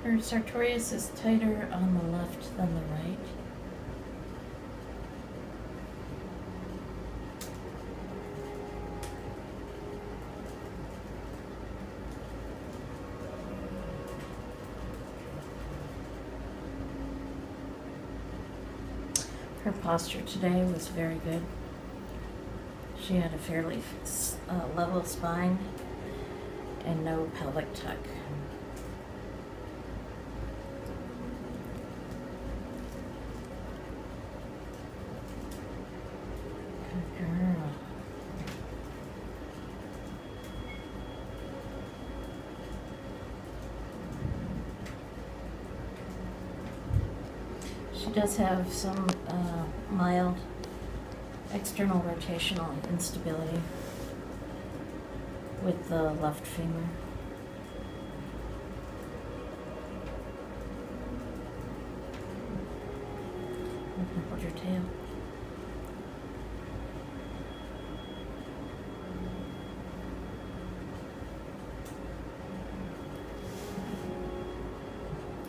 Her sartorius is tighter on the left than the right. Her posture today was very good. She had a fairly level spine and no pelvic tuck. Good girl. She does have some mild external rotational instability with the left femur. Hold your tail.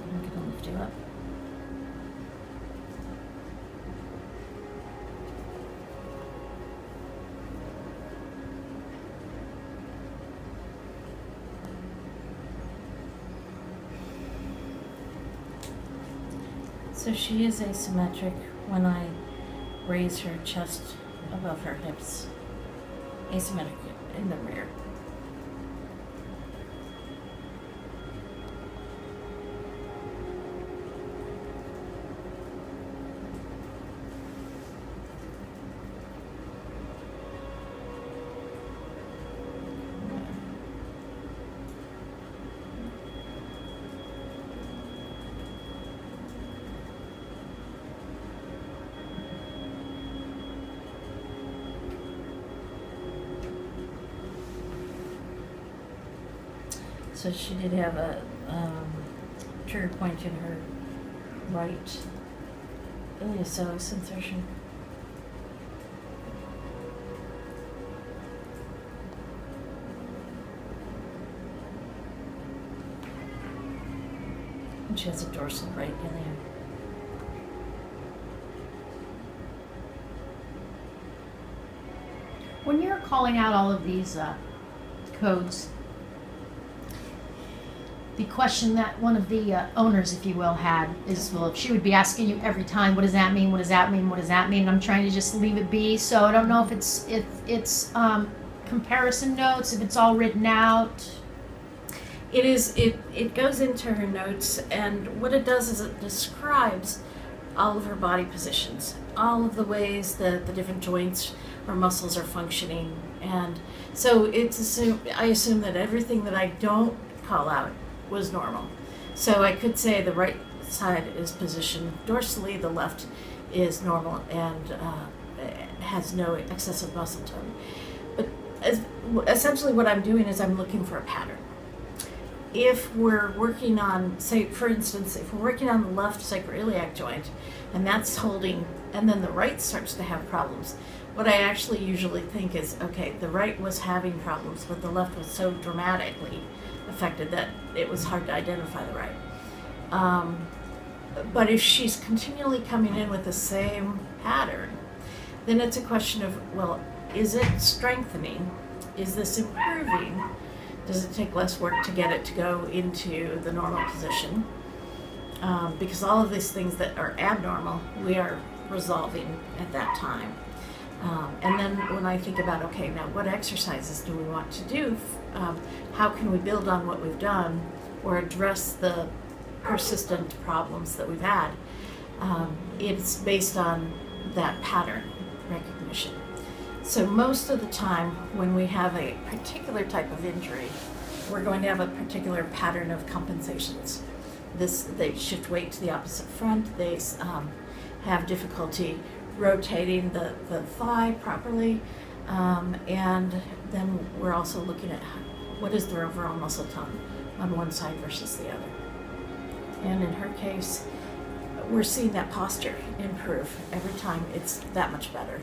I'm gonna lift you up. So she is asymmetric when I raise her chest above her hips, asymmetric in the rear. So she did have a trigger point in her right iliopsoas insertion. And she has a dorsal right ilium. When you're calling out all of these codes, the question that one of the owners, if you will, had is, well, she would be asking you every time, what does that mean? What does that mean? What does that mean? And I'm trying to just leave it be. So I don't know if it's comparison notes, if it's all written out. It is. It goes into her notes, and what it does is it describes all of her body positions, all of the ways that the different joints or muscles are functioning, and so I assume that everything that I don't call out was normal. So I could say the right side is positioned dorsally, the left is normal and has no excessive muscle tone. But essentially what I'm doing is I'm looking for a pattern. If we're working on, say, for instance, if we're working on the left sacroiliac joint and that's holding, and then the right starts to have problems, what I actually usually think is, okay, the right was having problems, but the left was so dramatically affected that it was hard to identify the right. But if she's continually coming in with the same pattern, then it's a question of, well, is it strengthening? Is this improving? Does it take less work to get it to go into the normal position? Because all of these things that are abnormal, we are resolving at that time. And then when I think about, okay, now what exercises do we want to do? How can we build on what we've done or address the persistent problems that we've had? It's based on that pattern recognition. So most of the time when we have a particular type of injury, we're going to have a particular pattern of compensations. They shift weight to the opposite front, they have difficulty rotating the thigh properly, and then we're also looking at what is their overall muscle tone on one side versus the other. And in her case, we're seeing that posture improve every time. It's that much better,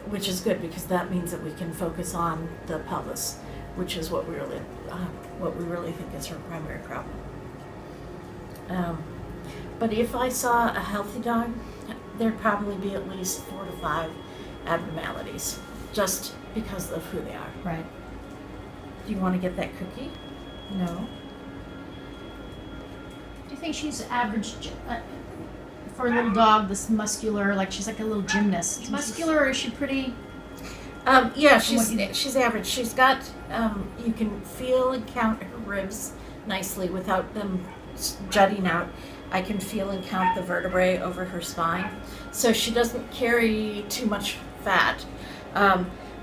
which is good because that means that we can focus on the pelvis, which is what we really think is her primary problem. But if I saw a healthy dog, there'd probably be at least 4 to 5 abnormalities, just because of who they are. Right. Do you want to get that cookie? No. Do you think she's average for a little dog, this muscular, like she's like a little gymnast? Muscular, or is she pretty? Yeah, she's average. She's got, you can feel and count her ribs nicely without them jutting out. I can feel and count the vertebrae over her spine. So she doesn't carry too much fat.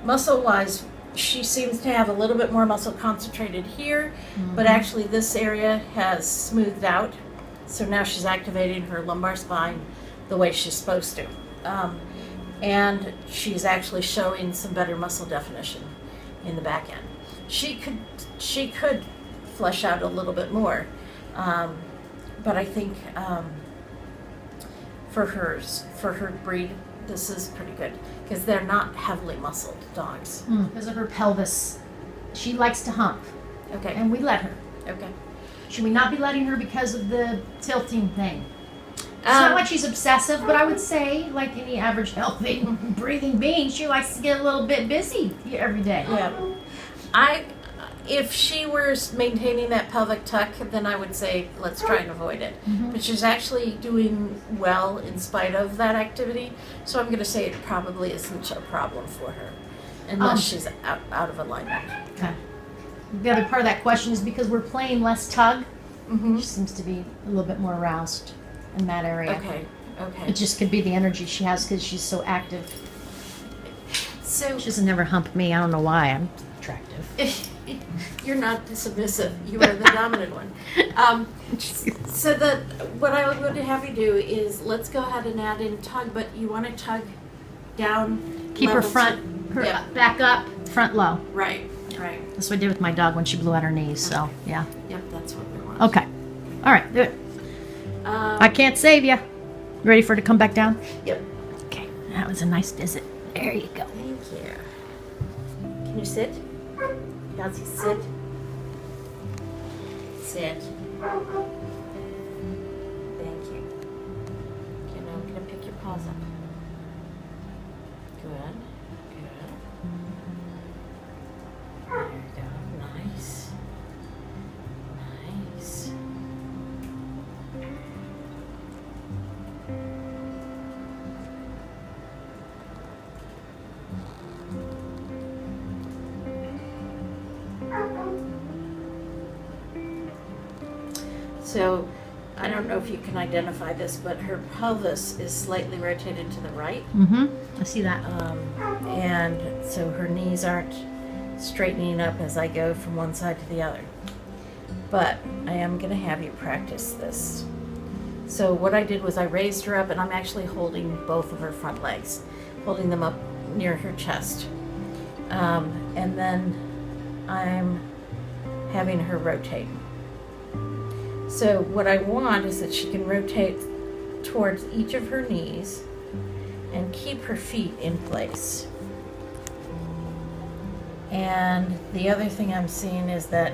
Muscle-wise, she seems to have a little bit more muscle concentrated here, but actually this area has smoothed out. So now she's activating her lumbar spine the way she's supposed to. And she's actually showing some better muscle definition in the back end. She could flesh out a little bit more, but I think for her breed, this is pretty good because they're not heavily muscled dogs. Because of her pelvis, she likes to hump, Okay. and we let her. Okay. Should we not be letting her because of the tilting thing? It's not like she's obsessive, but I would say, like any average healthy breathing being, she likes to get a little bit busy every day. Yeah. If she were maintaining that pelvic tuck, then I would say let's try and avoid it. But she's actually doing well in spite of that activity, so I'm going to say it probably isn't a problem for her, unless she's out of alignment. Okay. The other part of that question is because we're playing less tug, she seems to be a little bit more aroused in that area. Okay. It just could be the energy she has because she's so active. So She doesn't never hump me. I don't know why. I'm attractive. you're not submissive. You are the dominant one. So what I would have you do is let's go ahead and add in tug, but you want to tug down. Keep her level front, to- yeah. back up, front low. Right. That's what I did with my dog when she blew out her knees. So yeah. Yep, that's what we want. Okay. All right. Do it. I can't save you. Ready for her to come back down? Yep. Okay. That was a nice visit. There you go. Thank you. Can you sit? Yahzi, sit. Sit. Thank you. Okay, now I'm going to pick your paws up. Good. Good. There you go. Nice. Nice. So, I don't know if you can identify this, but her pelvis is slightly rotated to the right. I see that. And so her knees aren't straightening up as I go from one side to the other. But I am going to have you practice this. So what I did was I raised her up, and I'm actually holding both of her front legs, holding them up near her chest. And then I'm having her rotate. So what I want is that she can rotate towards each of her knees and keep her feet in place. And the other thing I'm seeing is that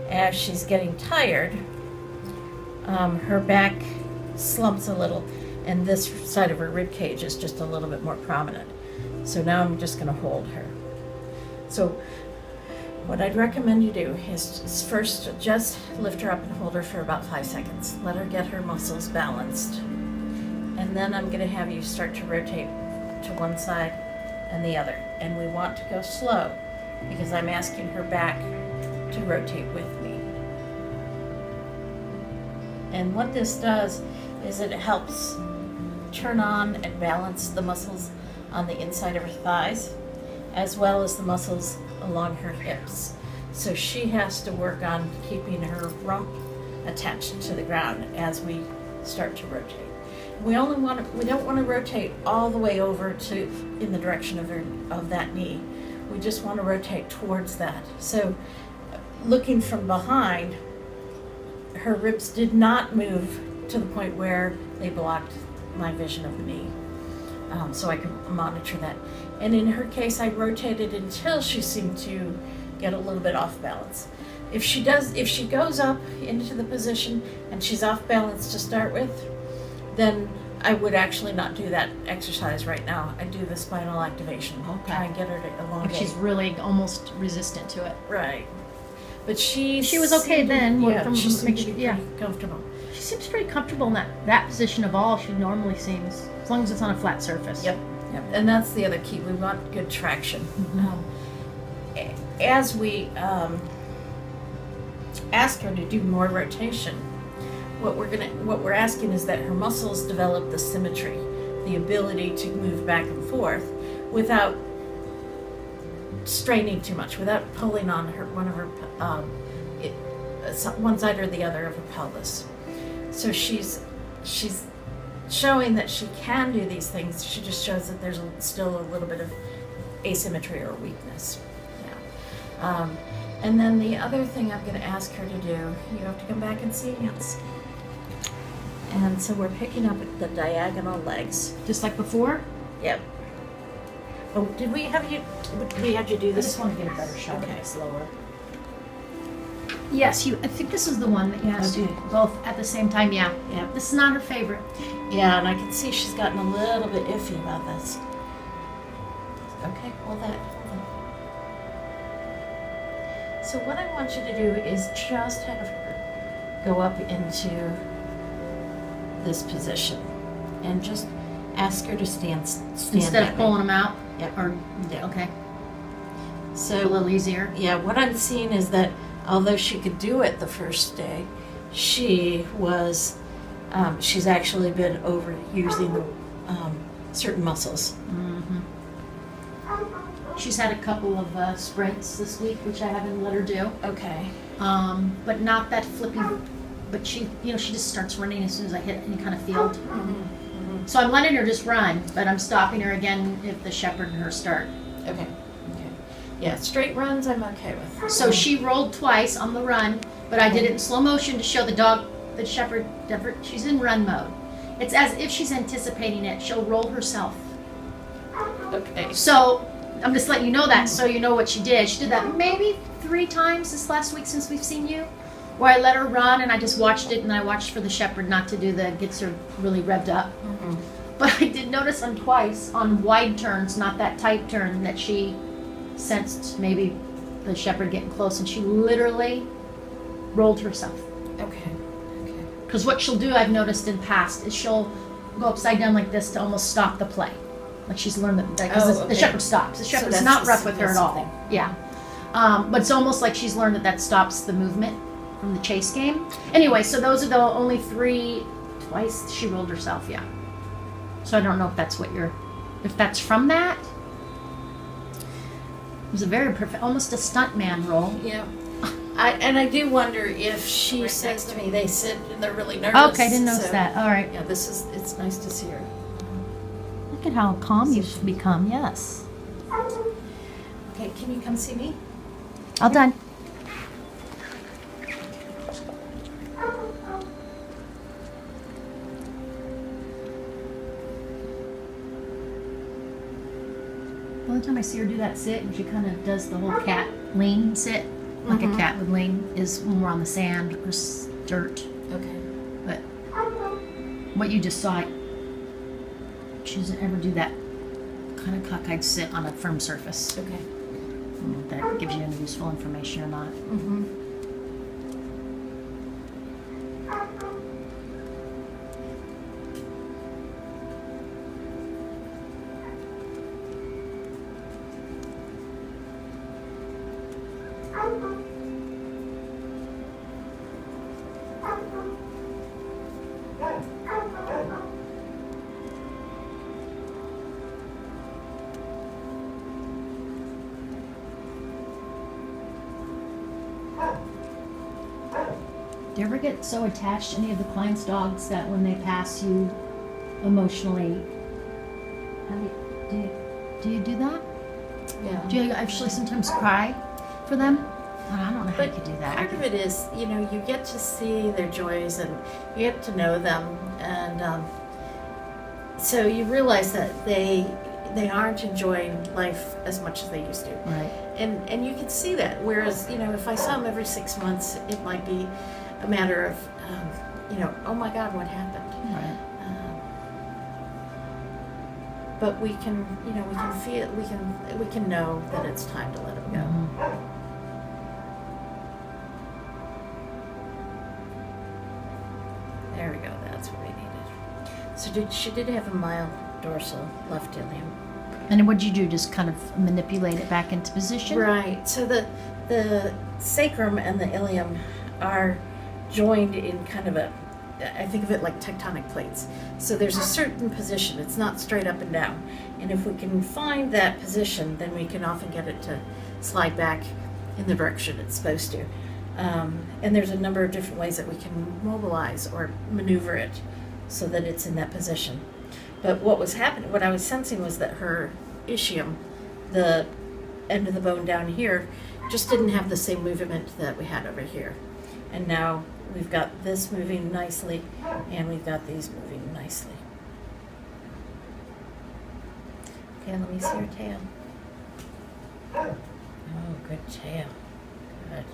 as she's getting tired, her back slumps a little, and this side of her rib cage is just a little bit more prominent. So now I'm just going to hold her. So what I'd recommend you do is first just lift her up and hold her for about 5 seconds. Let her get her muscles balanced. And then I'm going to have you start to rotate to one side and the other. And we want to go slow because I'm asking her back to rotate with me. And what this does is it helps turn on and balance the muscles on the inside of her thighs, as well as the muscles along her hips. So she has to work on keeping her rump attached to the ground as we start to rotate. We don't want to rotate all the way over to in the direction of that knee. We just want to rotate towards that. So looking from behind, her ribs did not move to the point where they blocked my vision of the knee. So I could monitor that. And in her case, I rotated until she seemed to get a little bit off balance. if she goes up into the position and she's off balance to start with, then I would actually not do that exercise right now. I'd do the spinal activation. Okay. Try and get her to elongate. If she's really almost resistant to it. Right. But she was okay then. Yeah, she seemed to be yeah. pretty comfortable. She seems pretty comfortable in that position of all. She normally seems, as long as it's on a flat surface. Yep. And that's the other key. We want good traction. Mm-hmm. As we ask her to do more rotation, what we're asking is that her muscles develop the symmetry, the ability to move back and forth without straining too much, without pulling on one side or the other of her pelvis. So she's showing that she can do these things. She just shows that there's still a little bit of asymmetry or weakness. Yeah. And then the other thing I'm going to ask her to do, you have to come back and see Yahzi. And so we're picking up the diagonal legs. Just like before? Yep. Oh, did we have you do I this? just want to get a better shot Okay. of it slower. Yes, I think this is the one that you have to Okay. do both at the same time. Yeah. Yeah. This is not her favorite. Yeah, and I can see she's gotten a little bit iffy about this. Okay, hold that. So what I want you to do is just have her go up into this position and just ask her to stand Instead that of way. pulling them out? Yep. Or, Yeah. okay. A So little easier. yeah, what I'm seeing is that although she could do it the first day, she's actually been overusing the certain muscles. Mm-hmm. She's had a couple of sprints this week, which I haven't let her do. Okay. But not that flippy. But she just starts running as soon as I hit any kind of field. Mm-hmm. So I'm letting her just run, but I'm stopping her again if the shepherd and her start. Okay. Yeah, straight runs I'm okay with. So she rolled twice on the run, but I did it in slow motion to show the shepherd, she's in run mode. It's as if she's anticipating it. She'll roll herself. Okay. So I'm just letting you know that so you know what she did. She did that maybe 3 times this last week since we've seen you, where I let her run and I just watched it and I watched for the shepherd not to do gets her really revved up. Mm-hmm. But I did notice on twice, on wide turns, not that tight turn, that she sensed maybe the shepherd getting close and she literally rolled herself. Okay. Because what she'll do, I've noticed in past, is she'll go upside down like this to almost stop the play. Like she's learned that because the shepherd stops. The shepherd's that's not the rough with her at all. thing. Yeah. But it's almost like she's learned that stops the movement from the chase game. Anyway, so those are the only 3, twice she rolled herself, yeah. So I don't know if that's if that's from that. It was a very perfect, almost a stuntman roll. Yeah. I do wonder if she Right says next to to me me. they sit and they're really nervous. Okay, I didn't notice so, that. All right. Yeah, it's nice to see her. Look at how calm you've become, yes. Okay, can you come see me? All done. The only time I see her do that sit, and she kind of does the whole cat lean sit, like a cat would lean, is when we're on the sand or dirt. Okay. But what you just saw, she doesn't ever do that kind of cockeyed sit on a firm surface. Okay. If that gives you any useful information or not. Mm-hmm. Do you ever get so attached to any of the clients' dogs that when they pass you emotionally, do you do that? Yeah. Do you actually sometimes cry for them? I don't know how you could do that. Part of it is, you get to see their joys and you get to know them, and so you realize that they aren't enjoying life as much as they used to. Right. And you can see that. Whereas, if I saw them every 6 months, it might be a matter of, oh my God, what happened? Right. But we can feel, we can know that it's time to let them go. Mhm. There we go. That's what we needed. So she did have a mild dorsal left ilium. And then what'd you do? Just kind of manipulate it back into position? Right. So the sacrum and the ilium are joined in kind of I think of it like tectonic plates. So there's a certain position. It's not straight up and down. And if we can find that position, then we can often get it to slide back in the direction it's supposed to. And there's a number of different ways that we can mobilize or maneuver it so that it's in that position. But what I was sensing was that her ischium, the end of the bone down here, just didn't have the same movement that we had over here. And now we've got this moving nicely, and we've got these moving nicely. Okay, let me see her tail. Oh, good tail. Good.